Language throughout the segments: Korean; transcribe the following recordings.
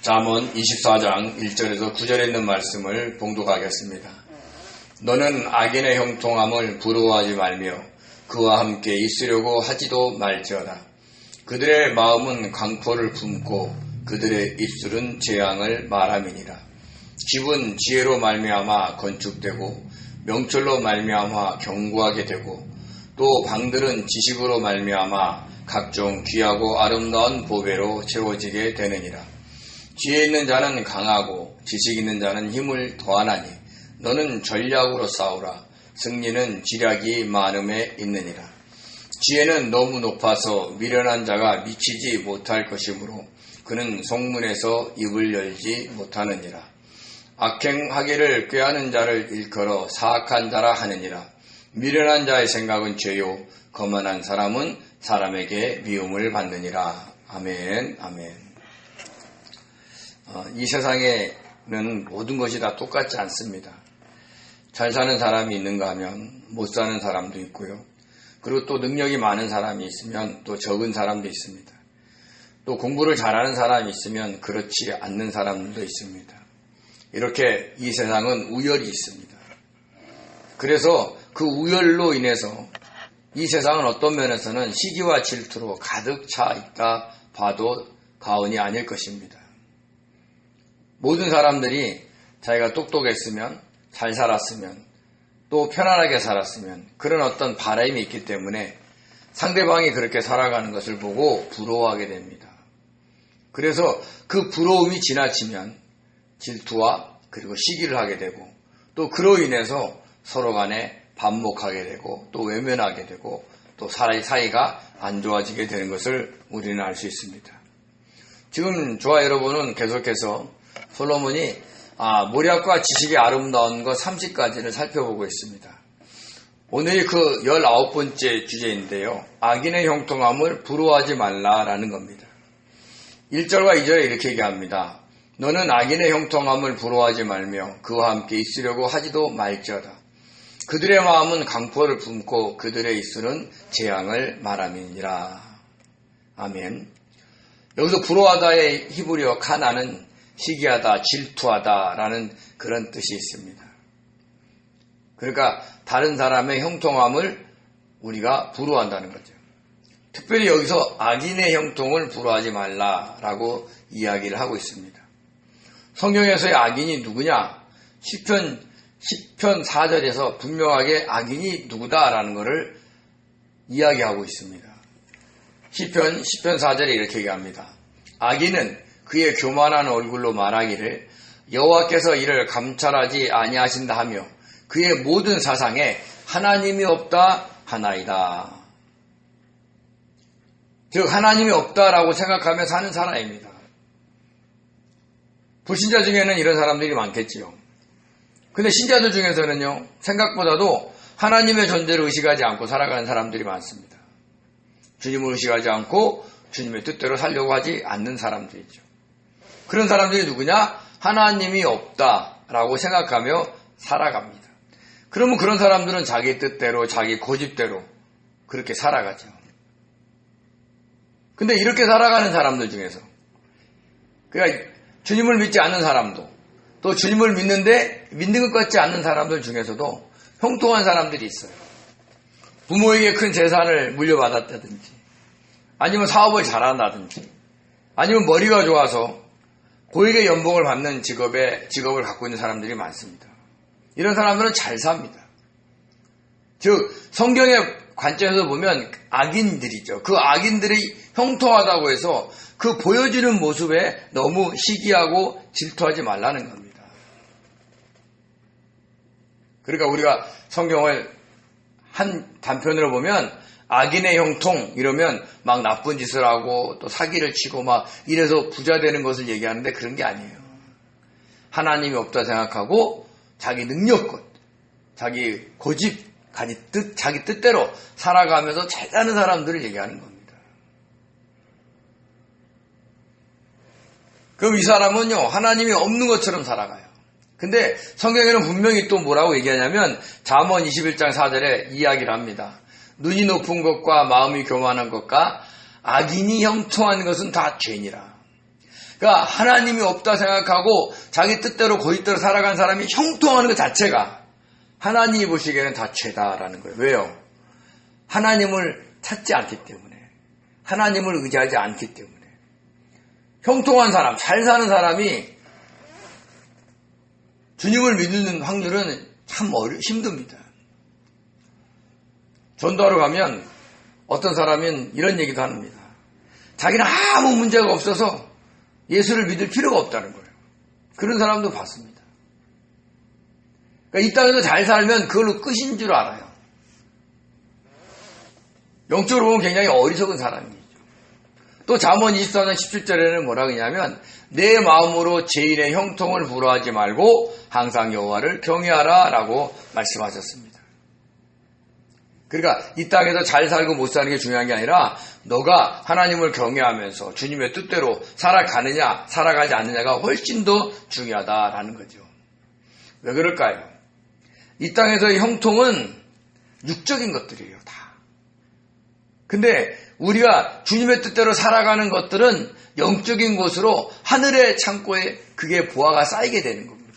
잠언 24장 1절에서 9절에 있는 말씀을 봉독하겠습니다. 너는 악인의 형통함을 부러워하지 말며 그와 함께 있으려고 하지도 말지어다. 그들의 마음은 강포를 품고 그들의 입술은 재앙을 말함이니라. 집은 지혜로 말미암아 건축되고 명철로 말미암아 견고하게 되고 또 방들은 지식으로 말미암아 각종 귀하고 아름다운 보배로 채워지게 되느니라. 지혜 있는 자는 강하고 지식 있는 자는 힘을 더하나니 너는 전략으로 싸우라. 승리는 지략이 많음에 있느니라. 지혜는 너무 높아서 미련한 자가 미치지 못할 것이므로 그는 성문에서 입을 열지 못하느니라. 악행하기를 꾀하는 자를 일컬어 사악한 자라 하느니라. 미련한 자의 생각은 죄요 거만한 사람은 사람에게 미움을 받느니라. 아멘. 아멘. 이 세상에는 모든 것이 다 똑같지 않습니다. 잘 사는 사람이 있는가 하면 못 사는 사람도 있고요. 그리고 또 능력이 많은 사람이 있으면 또 적은 사람도 있습니다. 또 공부를 잘하는 사람이 있으면 그렇지 않는 사람도 있습니다. 이렇게 이 세상은 우열이 있습니다. 그래서 그 우열로 인해서 이 세상은 어떤 면에서는 시기와 질투로 가득 차 있다 봐도 과언이 아닐 것입니다. 모든 사람들이 자기가 똑똑했으면 잘 살았으면 또 편안하게 살았으면 그런 어떤 바람이 있기 때문에 상대방이 그렇게 살아가는 것을 보고 부러워하게 됩니다. 그래서 그 부러움이 지나치면 질투와 그리고 시기를 하게 되고 또 그로 인해서 서로 간에 반목하게 되고 또 외면하게 되고 또 사이가 안 좋아지게 되는 것을 우리는 알 수 있습니다. 지금 저와 여러분은 계속해서 솔로몬이 모략과 지식이 아름다운 것 30가지를 살펴보고 있습니다. 오늘이 그 19번째 주제인데요. 악인의 형통함을 부러워하지 말라라는 겁니다. 1절과 2절에 이렇게 얘기합니다. 너는 악인의 형통함을 부러워하지 말며 그와 함께 있으려고 하지도 말지어다. 그들의 마음은 강포를 품고 그들의 입술은 재앙을 말함이니라. 아멘. 여기서 부러워하다의 히브리어 카나는 시기하다, 질투하다라는 그런 뜻이 있습니다. 그러니까 다른 사람의 형통함을 우리가 부러워한다는 거죠. 특별히 여기서 악인의 형통을 부러워하지 말라라고 이야기를 하고 있습니다. 성경에서의 악인이 누구냐? 시편 4절에서 분명하게 악인이 누구다라는 것을 이야기하고 있습니다. 시편 4절에 이렇게 얘기합니다. 악인은 그의 교만한 얼굴로 말하기를 여호와께서 이를 감찰하지 아니하신다 하며 그의 모든 사상에 하나님이 없다 하나이다. 즉 하나님이 없다라고 생각하며 사는 사람입니다. 불신자 중에는 이런 사람들이 많겠지요. 근데 신자들 중에서는요, 생각보다도 하나님의 존재를 의식하지 않고 살아가는 사람들이 많습니다. 주님을 의식하지 않고 주님의 뜻대로 살려고 하지 않는 사람들이죠. 그런 사람들이 누구냐? 하나님이 없다라고 생각하며 살아갑니다. 그러면 그런 사람들은 자기 뜻대로, 자기 고집대로 그렇게 살아가죠. 근데 이렇게 살아가는 사람들 중에서, 그러니까 주님을 믿지 않는 사람도, 또 주님을 믿는데 믿는 것 같지 않는 사람들 중에서도 형통한 사람들이 있어요. 부모에게 큰 재산을 물려받았다든지, 아니면 사업을 잘한다든지, 아니면 머리가 좋아서 고액의 연봉을 받는 직업을 갖고 있는 사람들이 많습니다. 이런 사람들은 잘 삽니다. 즉 성경의 관점에서 보면 악인들이죠. 그 악인들이 형통하다고 해서 그 보여지는 모습에 너무 시기하고 질투하지 말라는 겁니다. 그러니까 우리가 성경을 한 단편으로 보면 악인의 형통 이러면 막 나쁜 짓을 하고 또 사기를 치고 막 이래서 부자 되는 것을 얘기하는데 그런 게 아니에요. 하나님이 없다 생각하고 자기 능력껏, 자기 고집, 자기 뜻대로 살아가면서 잘 사는 사람들을 얘기하는 겁니다. 그럼 이 사람은요, 하나님이 없는 것처럼 살아가요. 근데 성경에는 분명히 또 뭐라고 얘기하냐면 잠언 21장 4절에 이야기를 합니다. 눈이 높은 것과 마음이 교만한 것과 악인이 형통한 것은 다 죄니라. 그러니까 하나님이 없다 생각하고 자기 뜻대로 고집대로 살아간 사람이 형통하는 것 자체가 하나님이 보시기에는 다 죄다라는 거예요. 왜요? 하나님을 찾지 않기 때문에, 하나님을 의지하지 않기 때문에. 형통한 사람, 잘 사는 사람이 주님을 믿는 확률은 참 힘듭니다. 전도하러 가면 어떤 사람은 이런 얘기도 합니다. 자기는 아무 문제가 없어서 예수를 믿을 필요가 없다는 거예요. 그런 사람도 봤습니다. 그러니까 이 땅에서 잘 살면 그걸로 끝인 줄 알아요. 영적으로 보면 굉장히 어리석은 사람이죠. 또 잠언 24장 17절에는 뭐라고 하냐면 내 마음으로 죄인의 형통을 부러워하지 말고 항상 여호와를 경외하라 라고 말씀하셨습니다. 그러니까 이 땅에서 잘 살고 못 사는 게 중요한 게 아니라 너가 하나님을 경외하면서 주님의 뜻대로 살아가느냐 살아가지 않느냐가 훨씬 더 중요하다라는 거죠. 왜 그럴까요? 이 땅에서의 형통은 육적인 것들이에요. 다. 근데 우리가 주님의 뜻대로 살아가는 것들은 영적인 곳으로 하늘의 창고에 그게 보화가 쌓이게 되는 겁니다.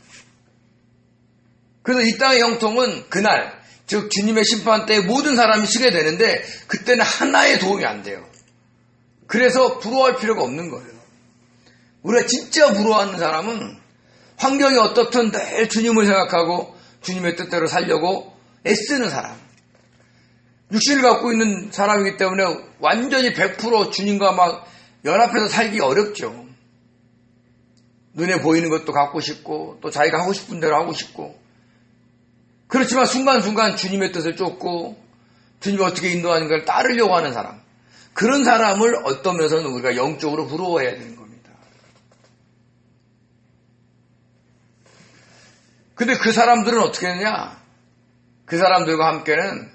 그래서 이 땅의 형통은 그날 즉 주님의 심판 때에 모든 사람이 쓰게 되는데 그때는 하나의 도움이 안 돼요. 그래서 부러워할 필요가 없는 거예요. 우리가 진짜 부러워하는 사람은 환경이 어떻든 늘 주님을 생각하고 주님의 뜻대로 살려고 애쓰는 사람. 육신을 갖고 있는 사람이기 때문에 완전히 100% 주님과 막 연합해서 살기 어렵죠. 눈에 보이는 것도 갖고 싶고 또 자기가 하고 싶은 대로 하고 싶고 그렇지만 순간순간 주님의 뜻을 쫓고 주님이 어떻게 인도하는가를 따르려고 하는 사람. 그런 사람을 어떤 면에서는 우리가 영적으로 부러워해야 되는 겁니다. 근데 그 사람들은 어떻게 했냐? 그 사람들과 함께는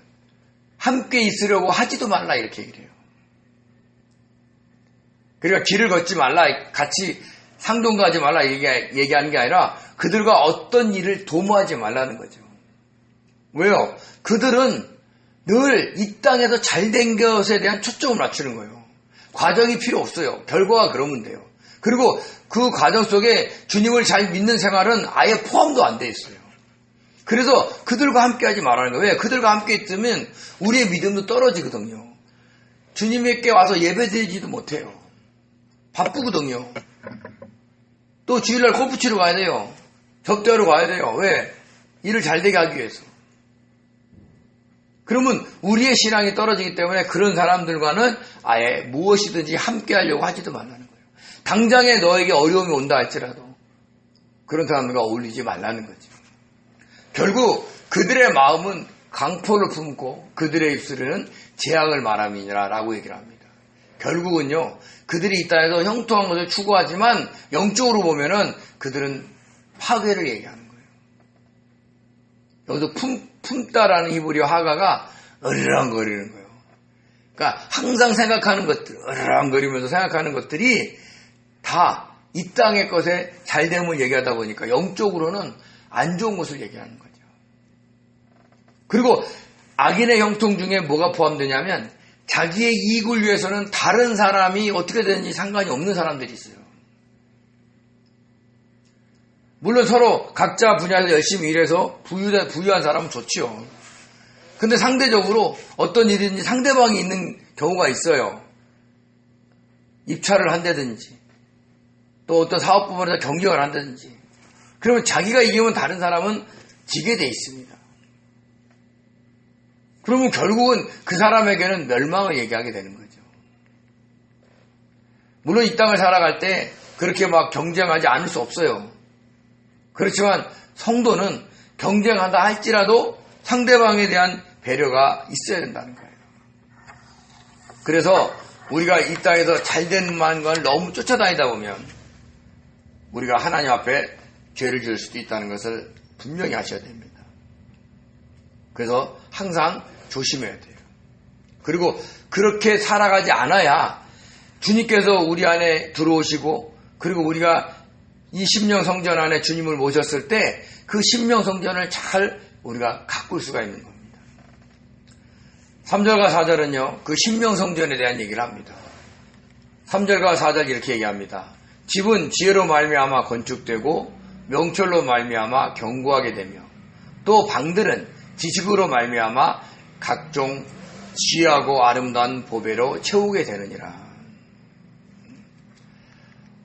함께 있으려고 하지도 말라 이렇게 얘기를 해요. 그러니까 길을 걷지 말라, 같이 상동가하지 말라 얘기하는 게 아니라 그들과 어떤 일을 도모하지 말라는 거죠. 왜요? 그들은 늘 이 땅에서 잘된 것에 대한 초점을 맞추는 거예요. 과정이 필요 없어요. 결과가 그러면 돼요. 그리고 그 과정 속에 주님을 잘 믿는 생활은 아예 포함도 안 돼 있어요. 그래서 그들과 함께 하지 말라는 거예요. 왜? 그들과 함께 있으면 우리의 믿음도 떨어지거든요. 주님께 와서 예배드리지도 못해요. 바쁘거든요. 또 주일날 골프 치러 가야 돼요. 접대하러 가야 돼요. 왜? 일을 잘 되게 하기 위해서. 그러면 우리의 신앙이 떨어지기 때문에 그런 사람들과는 아예 무엇이든지 함께 하려고 하지도 말라는 거예요. 당장에 너에게 어려움이 온다 할지라도 그런 사람들과 어울리지 말라는 거죠. 결국 그들의 마음은 강포를 품고 그들의 입술에는 재앙을 말함이니라 라고 얘기를 합니다. 결국은요, 그들이 이 땅에서 형통한 것을 추구하지만 영적으로 보면은 그들은 파괴를 얘기하는 거예요. 여기서 품다라는 히브리어 하가가 으르렁거리는 거예요. 그러니까 항상 생각하는 것들, 으르렁거리면서 생각하는 것들이 다 이 땅의 것에 잘됨을 얘기하다 보니까 영적으로는 안 좋은 것을 얘기하는 거죠. 그리고 악인의 형통 중에 뭐가 포함되냐면 자기의 이익을 위해서는 다른 사람이 어떻게 되는지 상관이 없는 사람들이 있어요. 물론 서로 각자 분야에서 열심히 일해서 부유한 사람은 좋지요. 근데 상대적으로 어떤 일이든지 상대방이 있는 경우가 있어요. 입찰을 한다든지 또 어떤 사업 부분에서 경쟁을 한다든지 그러면 자기가 이기면 다른 사람은 지게 돼 있습니다. 그러면 결국은 그 사람에게는 멸망을 얘기하게 되는 거죠. 물론 이 땅을 살아갈 때 그렇게 막 경쟁하지 않을 수 없어요. 그렇지만 성도는 경쟁한다 할지라도 상대방에 대한 배려가 있어야 된다는 거예요. 그래서 우리가 이 땅에서 잘된 만과를 너무 쫓아다니다 보면 우리가 하나님 앞에 죄를 지을 수도 있다는 것을 분명히 아셔야 됩니다. 그래서 항상 조심해야 돼요. 그리고 그렇게 살아가지 않아야 주님께서 우리 안에 들어오시고 그리고 우리가 이 심령 성전 안에 주님을 모셨을 때 그 심령 성전을 잘 우리가 가꿀 수가 있는 겁니다. 3절과 4절은요. 그 심령 성전에 대한 얘기를 합니다. 3절과 4절 이렇게 얘기합니다. 집은 지혜로 말미암아 건축되고 명철로 말미암아 견고하게 되며 또 방들은 지식으로 말미암아 각종 지혜하고 아름다운 보배로 채우게 되느니라.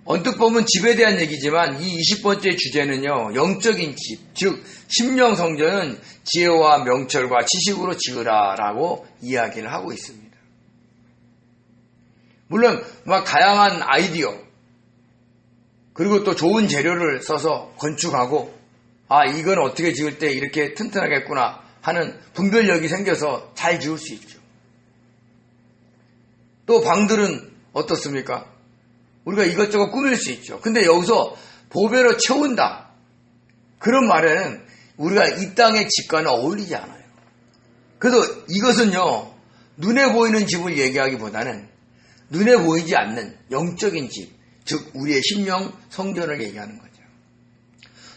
언뜻 보면 집에 대한 얘기지만 이 20번째 주제는요, 영적인 집, 즉 심령 성전은 지혜와 명철과 지식으로 지으라라고 이야기를 하고 있습니다. 물론 막 다양한 아이디어 그리고 또 좋은 재료를 써서 건축하고 이건 어떻게 지을 때 이렇게 튼튼하겠구나 하는 분별력이 생겨서 잘 지을 수 있죠. 또 방들은 어떻습니까? 우리가 이것저것 꾸밀 수 있죠. 근데 여기서 보배로 채운다. 그런 말에는 우리가 이 땅의 집과는 어울리지 않아요. 그래서 이것은요, 눈에 보이는 집을 얘기하기보다는 눈에 보이지 않는 영적인 집, 즉 우리의 심령 성전을 얘기하는 거죠.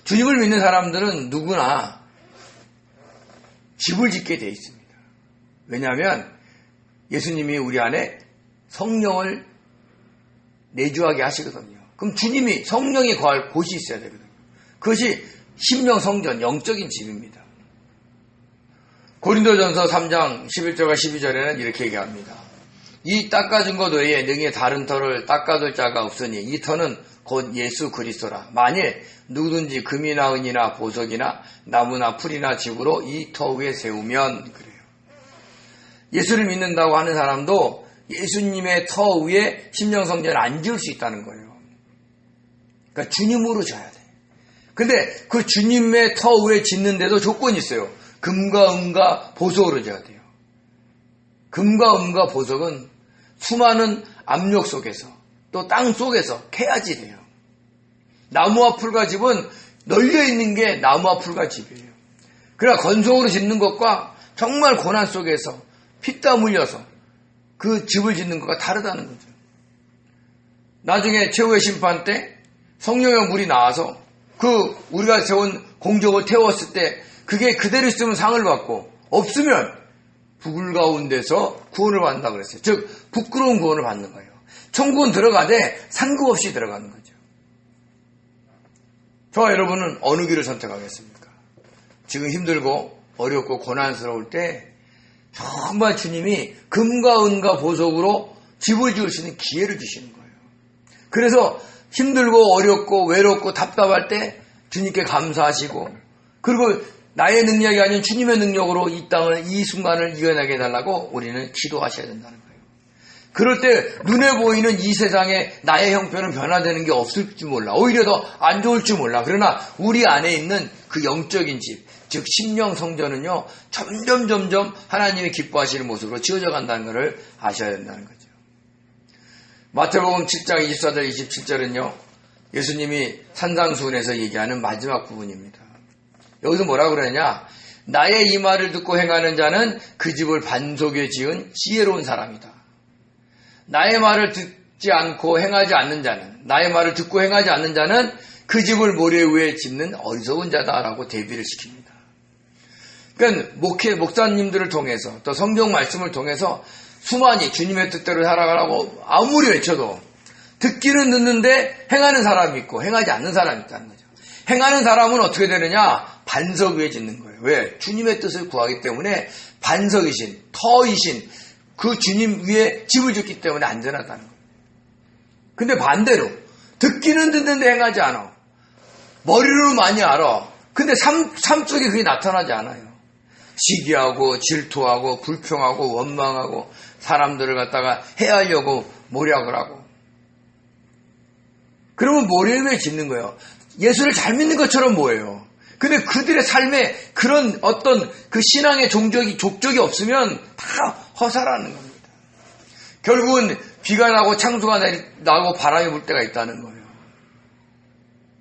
주님을 믿는 사람들은 누구나 집을 짓게 되어 있습니다. 왜냐하면 예수님이 우리 안에 성령을 내주하게 하시거든요. 그럼 주님이 성령이 거할 곳이 있어야 되거든요. 그것이 심령 성전, 영적인 집입니다. 고린도전서 3장 11절과 12절에는 이렇게 얘기합니다. 이 닦아준 것 외에 능히 다른 터를 닦아둘 자가 없으니 이 터는 곧 예수 그리스도라. 만일 누구든지 금이나 은이나 보석이나 나무나 풀이나 집으로 이 터 위에 세우면 그래요. 예수를 믿는다고 하는 사람도 예수님의 터 위에 심령성전을 안 지을 수 있다는 거예요. 그러니까 주님으로 져야 돼. 근데 그 주님의 터 위에 짓는데도 조건이 있어요. 금과 은과 보석으로 져야 돼요. 금과 은과 보석은 수많은 압력 속에서 또 땅 속에서 캐야지 돼요. 나무와 풀과 집은 널려있는 게 나무와 풀과 집이에요. 그러나 건성으로 짓는 것과 정말 고난 속에서 피땀 흘려서 그 집을 짓는 것과 다르다는 거죠. 나중에 최후의 심판 때 성령의 물이 나와서 그 우리가 세운 공적을 태웠을 때 그게 그대로 있으면 상을 받고 없으면 북을 가운데서 구원을 받는다 그랬어요. 즉 부끄러운 구원을 받는 거예요. 천국은 들어가되 상급 없이 들어가는 거죠. 저와 여러분은 어느 길을 선택하겠습니까? 지금 힘들고 어렵고 고난스러울 때 정말 주님이 금과 은과 보석으로 집을 지을 수 있는 기회를 주시는 거예요. 그래서 힘들고 어렵고 외롭고 답답할 때 주님께 감사하시고 그리고 나의 능력이 아닌 주님의 능력으로 이 땅을 이 순간을 이겨내게 해달라고 우리는 기도하셔야 된다는 거예요. 그럴 때 눈에 보이는 이 세상에 나의 형편은 변화되는 게 없을지 몰라. 오히려 더 안 좋을지 몰라. 그러나 우리 안에 있는 그 영적인 집, 즉 심령 성전은요 점점 하나님이 기뻐하시는 모습으로 지어져 간다는 것을 아셔야 된다는 거죠. 마태복음 7장 24절 27절은요 예수님이 산상수훈에서 얘기하는 마지막 부분입니다. 여기서 뭐라고 그러냐? 나의 이 말을 듣고 행하는 자는 그 집을 반석에 지은 지혜로운 사람이다. 나의 말을 듣지 않고 행하지 않는 자는, 나의 말을 듣고 행하지 않는 자는 그 집을 모래 위에 짓는 어리석은 자다라고 대비를 시킵니다. 그러니까 목사님들을 통해서 또 성경 말씀을 통해서 수많이 주님의 뜻대로 살아가라고 아무리 외쳐도 듣기는 듣는데 행하는 사람이 있고 행하지 않는 사람이 있다는 거죠. 행하는 사람은 어떻게 되느냐? 반석 위에 짓는 거예요. 왜? 주님의 뜻을 구하기 때문에 반석이신, 터이신 그 주님 위에 집을 짓기 때문에 안전하다는 거예요. 근데 반대로 듣기는 듣는데 행하지 않아. 머리로 많이 알아. 근데 삶 속에 그게 나타나지 않아요. 시기하고 질투하고 불평하고 원망하고 사람들을 갖다가 해하려고 모략을 하고. 그러면 모래 위에 짓는 거예요. 예수를 잘 믿는 것처럼 보여요. 근데 그들의 삶에 그런 어떤 그 신앙의 족적이 없으면 다 허사라는 겁니다. 결국은 비가 나고 창수가 나고 바람이 불 때가 있다는 거예요.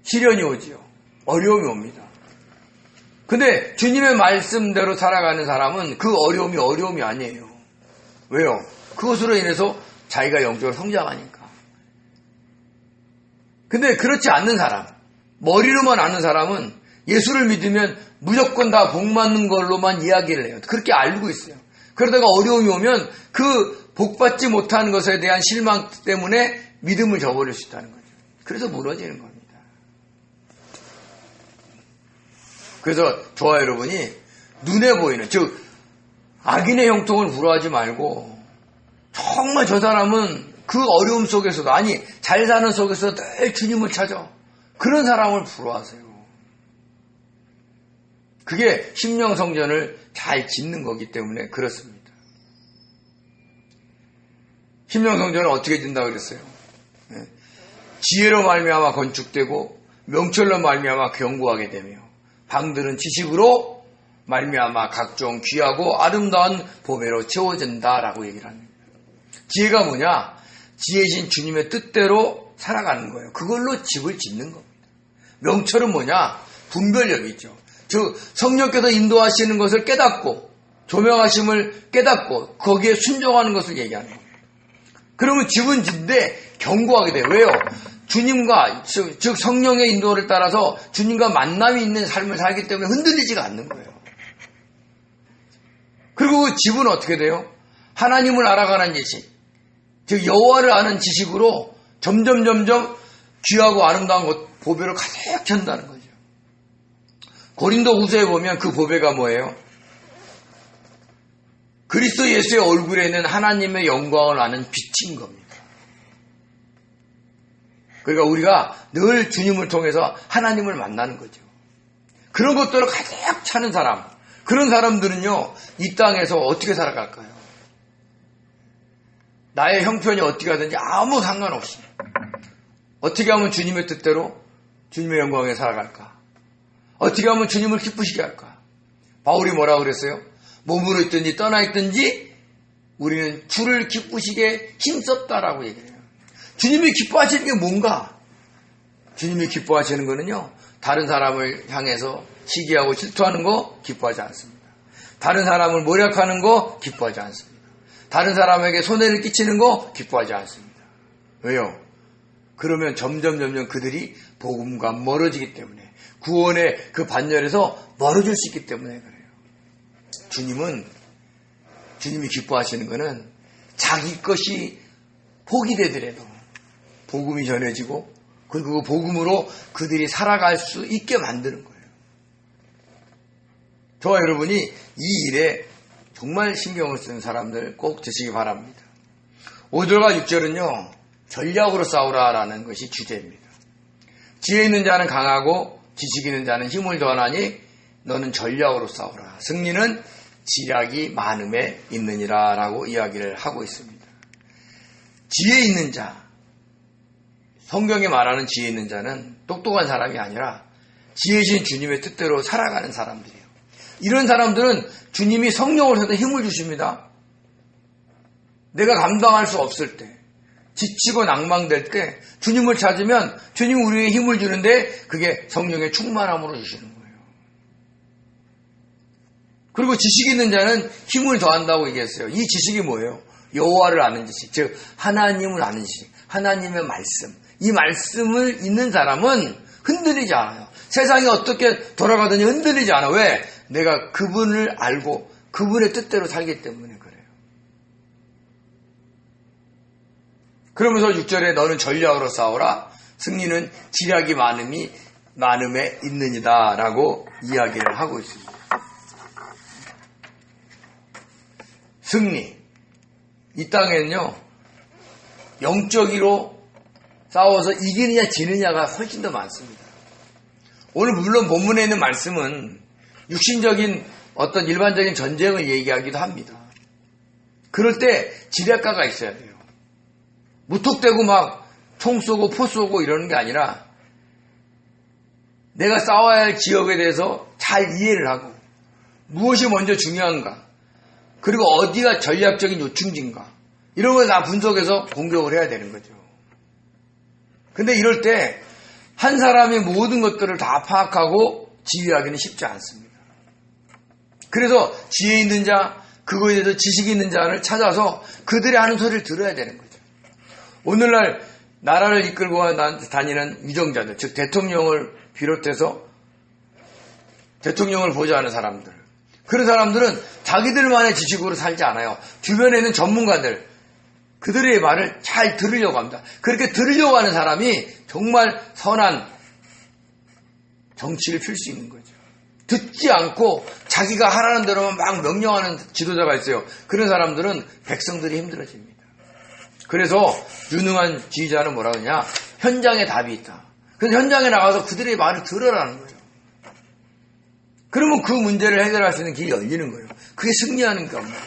시련이 오지요. 어려움이 옵니다. 근데 주님의 말씀대로 살아가는 사람은 그 어려움이 아니에요. 왜요? 그것으로 인해서 자기가 영적으로 성장하니까. 근데 그렇지 않는 사람, 머리로만 아는 사람은 예수를 믿으면 무조건 다 복받는 걸로만 이야기를 해요. 그렇게 알고 있어요. 그러다가 어려움이 오면 그 복받지 못하는 것에 대한 실망 때문에 믿음을 저버릴 수 있다는 거죠. 그래서 무너지는 겁니다. 그래서 저와 여러분이 눈에 보이는, 즉 악인의 형통을 부러워하지 말고 정말 저 사람은 그 어려움 속에서도, 아니 잘 사는 속에서 늘 주님을 찾아, 그런 사람을 부러워하세요. 그게 심령성전을 잘 짓는 거기 때문에 그렇습니다. 심령성전을 어떻게 짓는다고 그랬어요? 지혜로 말미암아 건축되고 명철로 말미암아 견고하게 되며 방들은 지식으로 말미암아 각종 귀하고 아름다운 보배로 채워진다라고 얘기를 합니다. 지혜가 뭐냐? 지혜신 주님의 뜻대로 살아가는 거예요. 그걸로 집을 짓는 겁니다. 명철은 뭐냐? 분별력이죠. 즉 성령께서 인도하시는 것을 깨닫고 조명하심을 깨닫고 거기에 순종하는 것을 얘기하는 거예요. 그러면 집은 집인데 견고하게 돼요. 왜요? 주님과, 즉 성령의 인도를 따라서 주님과 만남이 있는 삶을 살기 때문에 흔들리지가 않는 거예요. 그리고 그 집은 어떻게 돼요? 하나님을 알아가는 지식, 즉 여호와를 아는 지식으로 점점 귀하고 아름다운 것, 보배로 가득 찬다는 거죠. 고린도 후서에 보면 그 보배가 뭐예요? 그리스도 예수의 얼굴에 있는 하나님의 영광을 아는 빛인 겁니다. 그러니까 우리가 늘 주님을 통해서 하나님을 만나는 거죠. 그런 것들을 가득 차는 사람, 그런 사람들은요, 이 땅에서 어떻게 살아갈까요? 나의 형편이 어떻게 하든지 아무 상관없이 어떻게 하면 주님의 뜻대로 주님의 영광에 살아갈까? 어떻게 하면 주님을 기쁘시게 할까? 바울이 뭐라고 그랬어요? 몸으로 있든지 떠나 있든지 우리는 주를 기쁘시게 힘썼다라고 얘기해요. 주님이 기뻐하시는 게 뭔가? 주님이 기뻐하시는 거는요, 다른 사람을 향해서 시기하고 질투하는 거 기뻐하지 않습니다. 다른 사람을 모략하는 거 기뻐하지 않습니다. 다른 사람에게 손해를 끼치는 거 기뻐하지 않습니다. 왜요? 그러면 점점 그들이 복음과 멀어지기 때문에, 구원의 그 반열에서 멀어질 수 있기 때문에 그래요. 주님이 기뻐하시는 거는 자기 것이 포기되더라도 복음이 전해지고 그리고 그 복음으로 그들이 살아갈 수 있게 만드는 거예요. 저와 여러분이 이 일에 정말 신경을 쓰는 사람들 꼭 되시기 바랍니다. 5절과 6절은요, 전략으로 싸우라라는 것이 주제입니다. 지혜 있는 자는 강하고 지식 있는 자는 힘을 더하나니 너는 전략으로 싸우라. 승리는 지략이 많음에 있느니라 라고 이야기를 하고 있습니다. 지혜 있는 자, 성경에 말하는 지혜 있는 자는 똑똑한 사람이 아니라 지혜신 주님의 뜻대로 살아가는 사람들이에요. 이런 사람들은 주님이 성령을 통해 힘을 주십니다. 내가 감당할 수 없을 때, 지치고 낭망될 때 주님을 찾으면 주님이 우리에게 힘을 주는데 그게 성령의 충만함으로 주시는 거예요. 그리고 지식 있는 자는 힘을 더한다고 얘기했어요. 이 지식이 뭐예요? 여호와를 아는 지식, 즉 하나님을 아는 지식, 하나님의 말씀. 이 말씀을 있는 사람은 흔들리지 않아요. 세상이 어떻게 돌아가든지 흔들리지 않아. 왜? 내가 그분을 알고 그분의 뜻대로 살기 때문에 그래요. 그러면서 6절에 너는 전략으로 싸우라. 승리는 지략이 많음에 있느니라 라고 이야기를 하고 있습니다. 승리. 이 땅에는요, 영적으로 싸워서 이기느냐 지느냐가 훨씬 더 많습니다. 오늘 물론 본문에 있는 말씀은 육신적인 어떤 일반적인 전쟁을 얘기하기도 합니다. 그럴 때 지략가가 있어야 돼요. 무턱대고 막 총 쏘고 포 쏘고 이러는 게 아니라 내가 싸워야 할 지역에 대해서 잘 이해를 하고 무엇이 먼저 중요한가, 그리고 어디가 전략적인 요충지인가, 이런 걸 다 분석해서 공격을 해야 되는 거죠. 근데 이럴 때 한 사람이 모든 것들을 다 파악하고 지휘하기는 쉽지 않습니다. 그래서 지혜 있는 자, 그거에 대해서 지식이 있는 자를 찾아서 그들이 하는 소리를 들어야 되는 거죠. 오늘날 나라를 이끌고 다니는 위정자들, 즉 대통령을 비롯해서 대통령을 보좌하는 사람들, 그런 사람들은 자기들만의 지식으로 살지 않아요. 주변에 있는 전문가들, 그들의 말을 잘 들으려고 합니다. 그렇게 들으려고 하는 사람이 정말 선한 정치를 펼 수 있는 거죠. 듣지 않고 자기가 하라는 대로만 막 명령하는 지도자가 있어요. 그런 사람들은 백성들이 힘들어집니다. 그래서 유능한 지휘자는 뭐라 그러냐? 현장에 답이 있다. 그래서 현장에 나가서 그들의 말을 들으라는 거예요. 그러면 그 문제를 해결할 수 있는 길이 열리는 거예요. 그게 승리하는 겁니다.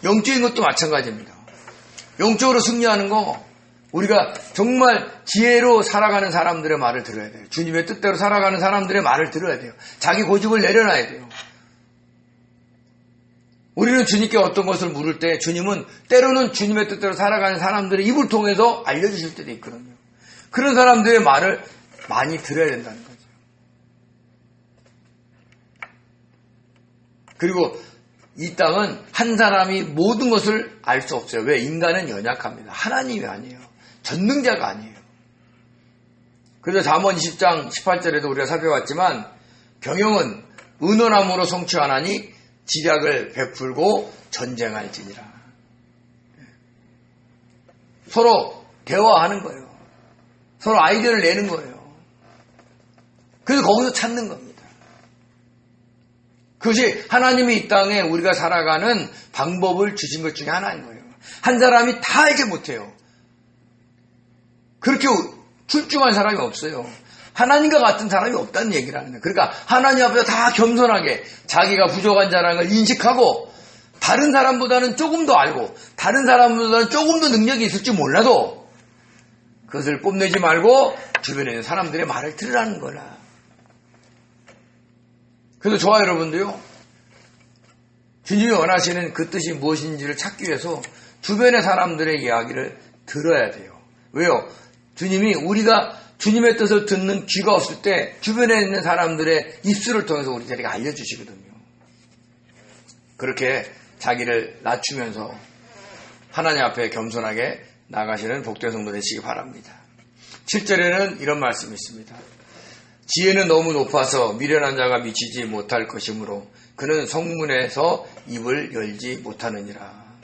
영적인 것도 마찬가지입니다. 영적으로 승리하는 거, 우리가 정말 지혜로 살아가는 사람들의 말을 들어야 돼요. 주님의 뜻대로 살아가는 사람들의 말을 들어야 돼요. 자기 고집을 내려놔야 돼요. 우리는 주님께 어떤 것을 물을 때 주님은 때로는 주님의 뜻대로 살아가는 사람들의 입을 통해서 알려주실 때도 있거든요. 그런 사람들의 말을 많이 들어야 된다는 거죠. 그리고 이 땅은 한 사람이 모든 것을 알 수 없어요. 왜? 인간은 연약합니다. 하나님이 아니에요. 전능자가 아니에요. 그래서 잠언 20장 18절에도 우리가 살펴봤지만 경영은 은원함으로 성취하나니 지략을 베풀고 전쟁할지니라. 서로 대화하는 거예요. 서로 아이디어를 내는 거예요. 그래서 거기서 찾는 겁니다. 그것이 하나님이 이 땅에 우리가 살아가는 방법을 주신 것 중에 하나인 거예요. 한 사람이 다 알지 못해요. 그렇게 출중한 사람이 없어요. 하나님과 같은 사람이 없다는 얘기를 하는 거예요. 그러니까 하나님 앞에서 다 겸손하게 자기가 부족한 자라는 걸 인식하고 다른 사람보다는 조금 더 알고 다른 사람보다는 조금 더 능력이 있을지 몰라도 그것을 뽐내지 말고 주변에 있는 사람들의 말을 들으라는 거라. 그래서 저와 여러분도요, 주님이 원하시는 그 뜻이 무엇인지를 찾기 위해서 주변의 사람들의 이야기를 들어야 돼요. 왜요? 주님이 우리가 주님의 뜻을 듣는 귀가 없을 때 주변에 있는 사람들의 입술을 통해서 우리 자리가 알려주시거든요. 그렇게 자기를 낮추면서 하나님 앞에 겸손하게 나가시는 복된 성도 되시기 바랍니다. 7절에는 이런 말씀이 있습니다. 지혜는 너무 높아서 미련한 자가 미치지 못할 것이므로 그는 성문에서 입을 열지 못하느니라.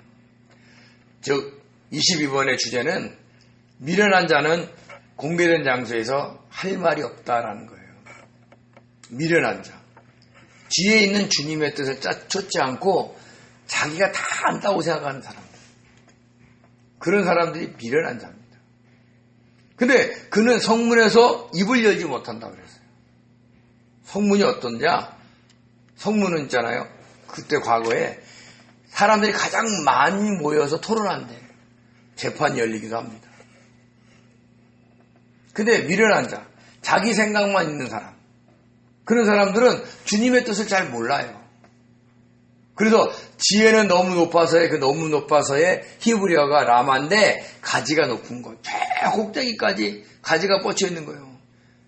즉 22번의 주제는 미련한 자는 공개된 장소에서 할 말이 없다라는 거예요. 미련한 자. 지혜 있는 주님의 뜻을 쫓지 않고 자기가 다 안다고 생각하는 사람들. 그런 사람들이 미련한 자입니다. 근데 그는 성문에서 입을 열지 못한다고 그랬어요. 성문이 어떤냐? 성문은 있잖아요. 그때 과거에 사람들이 가장 많이 모여서 토론한대. 재판이 열리기도 합니다. 근데 미련한 자, 자기 생각만 있는 사람, 그런 사람들은 주님의 뜻을 잘 몰라요. 그래서 지혜는 너무 높아서의 그 너무 높아서의 히브리어가 라마인데 가지가 높은 거, 저 꼭대기까지 가지가 뻗쳐 있는 거예요.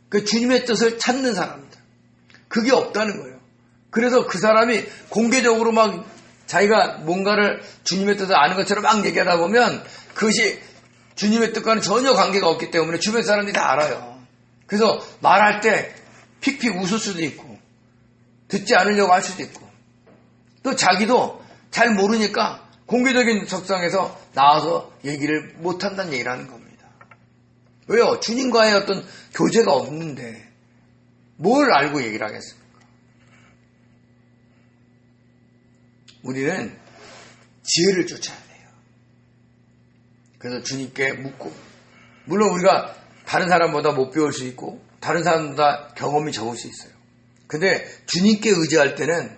그 주님의 뜻을 찾는 사람들, 그게 없다는 거예요. 그래서 그 사람이 공개적으로 막 자기가 뭔가를 주님의 뜻을 아는 것처럼 막 얘기하다 보면 그것이 주님의 뜻과는 전혀 관계가 없기 때문에 주변 사람들이 다 알아요. 그래서 말할 때 픽픽 웃을 수도 있고 듣지 않으려고 할 수도 있고 또 자기도 잘 모르니까 공개적인 석상에서 나와서 얘기를 못한다는 얘기를 하는 겁니다. 왜요? 주님과의 어떤 교제가 없는데 뭘 알고 얘기를 하겠습니까? 우리는 지혜를 쫓아야 돼요. 그래서 주님께 묻고, 물론 우리가 다른 사람보다 못 배울 수 있고 다른 사람보다 경험이 적을 수 있어요. 근데 주님께 의지할 때는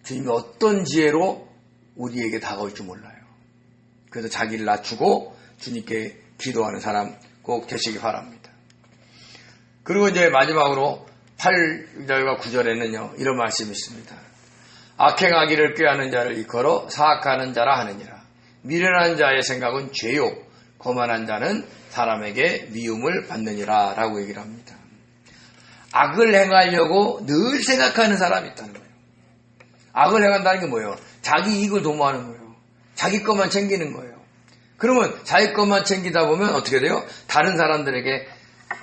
주님이 어떤 지혜로 우리에게 다가올 줄 몰라요. 그래서 자기를 낮추고 주님께 기도하는 사람 꼭 되시기 바랍니다. 그리고 이제 마지막으로 8절과 9절에는요 이런 말씀이 있습니다. 악행하기를 꾀하는 자를 일컬어 사악하는 자라 하느니라. 미련한 자의 생각은 죄요 거만한 자는 사람에게 미움을 받느니라 라고 얘기를 합니다. 악을 행하려고 늘 생각하는 사람이 있다는 거예요. 악을 행한다는 게 뭐예요? 자기 이익을 도모하는 거예요. 자기 것만 챙기는 거예요. 그러면 자기 것만 챙기다 보면 어떻게 돼요? 다른 사람들에게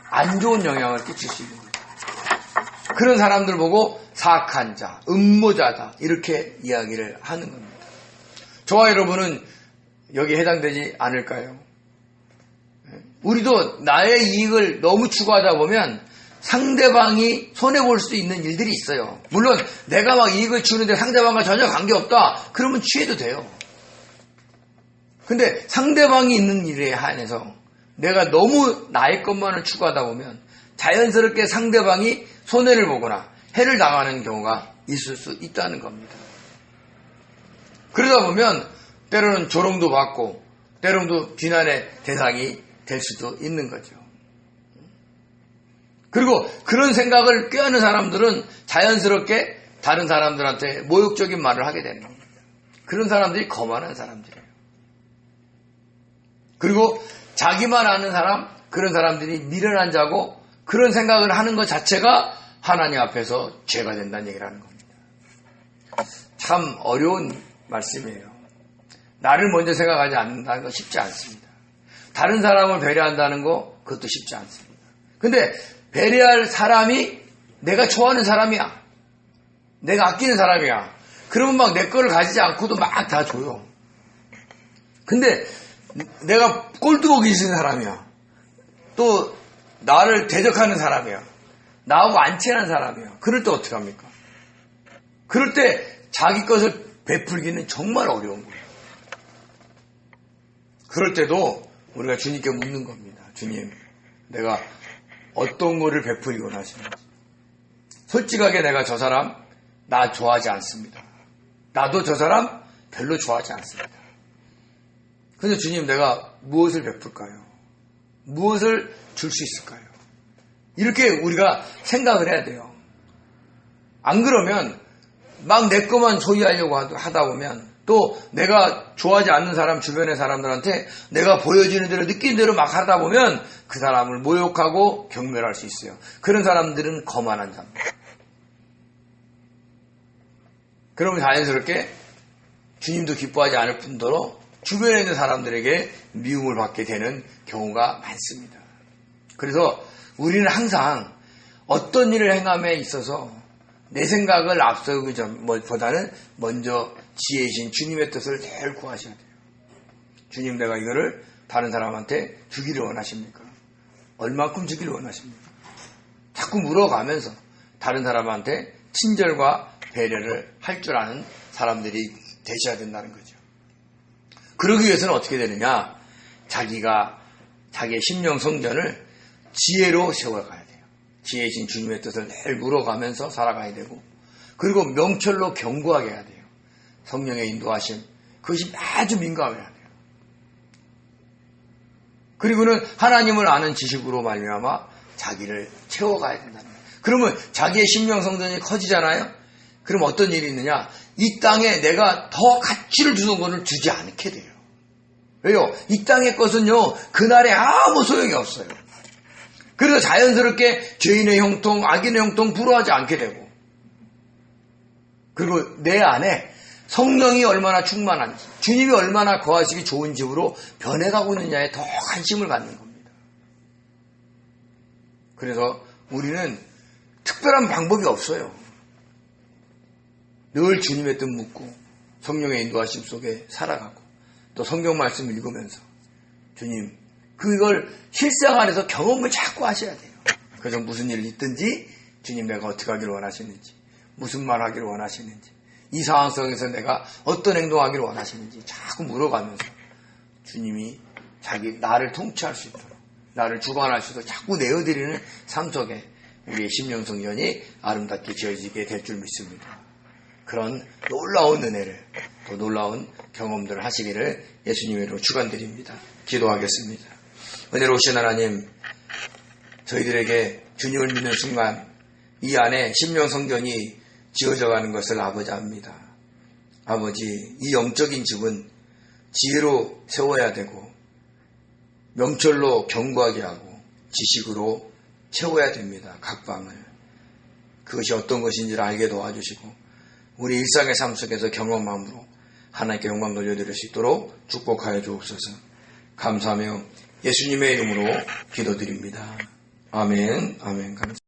안 좋은 영향을 끼칠 수 있는 거예요. 그런 사람들 보고 사악한 자, 음모자다 이렇게 이야기를 하는 겁니다. 저와 여러분은 여기에 해당되지 않을까요? 우리도 나의 이익을 너무 추구하다 보면 상대방이 손해볼 수 있는 일들이 있어요. 물론 내가 막 이익을 주는데 상대방과 전혀 관계없다. 그러면 취해도 돼요. 근데 상대방이 있는 일에 한해서 내가 너무 나의 것만을 추구하다 보면 자연스럽게 상대방이 손해를 보거나 해를 당하는 경우가 있을 수 있다는 겁니다. 그러다 보면 때로는 조롱도 받고 때로는 비난의 대상이 될 수도 있는 거죠. 그리고 그런 생각을 꾀하는 사람들은 자연스럽게 다른 사람들한테 모욕적인 말을 하게 되는 겁니다. 그런 사람들이 거만한 사람들이에요. 그리고 자기만 아는 사람, 그런 사람들이 미련한 자고 그런 생각을 하는 것 자체가 하나님 앞에서 죄가 된다는 얘기를 하는 겁니다. 참 어려운 말씀이에요. 나를 먼저 생각하지 않는다는 건 쉽지 않습니다. 다른 사람을 배려한다는 거 그것도 쉽지 않습니다. 근데 배려할 사람이 내가 좋아하는 사람이야. 내가 아끼는 사람이야. 그러면 막 내 거를 가지지 않고도 막 다 줘요. 근데 내가 꼴뚜벅이 있는 사람이야. 또 나를 대적하는 사람이야. 나하고 안 친한 사람이야. 그럴 때 어떻게 합니까? 그럴 때 자기 것을 베풀기는 정말 어려운 거예요. 그럴 때도 우리가 주님께 묻는 겁니다. 주님, 내가 어떤 거를 베풀기 원하시는지. 솔직하게 내가 저 사람 나 좋아하지 않습니다. 나도 저 사람 별로 좋아하지 않습니다. 근데 주님, 내가 무엇을 베풀까요? 무엇을 줄 수 있을까요? 이렇게 우리가 생각을 해야 돼요. 안 그러면 막 내 것만 소유하려고 하다 보면 또 내가 좋아하지 않는 사람, 주변의 사람들한테 내가 보여지는 대로 느끼는 대로 막 하다 보면 그 사람을 모욕하고 경멸할 수 있어요. 그런 사람들은 거만한 자입니다. 그러면 자연스럽게 주님도 기뻐하지 않을 뿐더러 주변에 있는 사람들에게 미움을 받게 되는 경우가 많습니다. 그래서 우리는 항상 어떤 일을 행함에 있어서 내 생각을 앞서기 보다는 먼저 지혜이신 주님의 뜻을 늘 구하셔야 돼요. 주님, 내가 이거를 다른 사람한테 주기를 원하십니까? 얼마큼 주기를 원하십니까? 자꾸 물어가면서 다른 사람한테 친절과 배려를 할 줄 아는 사람들이 되셔야 된다는 거죠. 그러기 위해서는 어떻게 되느냐? 자기의 심령 성전을 지혜로 세워가야 돼요. 지혜이신 주님의 뜻을 늘 물어가면서 살아가야 되고, 그리고 명철로 경고하게 해야 돼요. 성령의 인도하심, 그것이 아주 민감해야 돼요. 그리고는 하나님을 아는 지식으로 말미암아 자기를 채워가야 된다는 거예요. 그러면 자기의 심령 성전이 커지잖아요. 그럼 어떤 일이 있느냐? 이 땅에 내가 더 가치를 주는 것을 주지 않게 돼요. 왜요? 이 땅의 것은요, 그날에 아무 소용이 없어요. 그래서 자연스럽게 죄인의 형통, 악인의 형통 부러워하지 않게 되고, 그리고 내 안에 성령이 얼마나 충만한지, 주님이 얼마나 거하시기 좋은 집으로 변해가고 있느냐에 더 관심을 갖는 겁니다. 그래서 우리는 특별한 방법이 없어요. 늘 주님의 뜻 묻고 성령의 인도하심 속에 살아가고 또 성경 말씀 읽으면서 주님, 그걸 실생 안에서 경험을 자꾸 하셔야 돼요. 그래서 무슨 일이 있든지 주님, 내가 어떻게 하기를 원하시는지, 무슨 말 하기를 원하시는지, 이 상황 속에서 내가 어떤 행동하기를 원하시는지 자꾸 물어가면서 주님이 나를 통치할 수 있도록, 나를 주관할 수 있도록 자꾸 내어드리는 삶 속에 우리의 심령 성전이 아름답게 지어지게 될 줄 믿습니다. 그런 놀라운 은혜를, 또 놀라운 경험들을 하시기를 예수님으로 축원드립니다. 기도하겠습니다. 은혜로우신 하나님, 저희들에게 주님을 믿는 순간 이 안에 심령 성전이 지어져 가는 것을 아버지 압니다. 아버지, 이 영적인 집은 지혜로 세워야 되고 명철로 경고하게 하고 지식으로 채워야 됩니다. 각 방을. 그것이 어떤 것인지를 알게 도와주시고 우리 일상의 삶 속에서 경험함으로 하나님께 영광 돌려드릴 수 있도록 축복하여 주옵소서. 감사하며 예수님의 이름으로 기도드립니다. 아멘. 아멘. 감사합니다.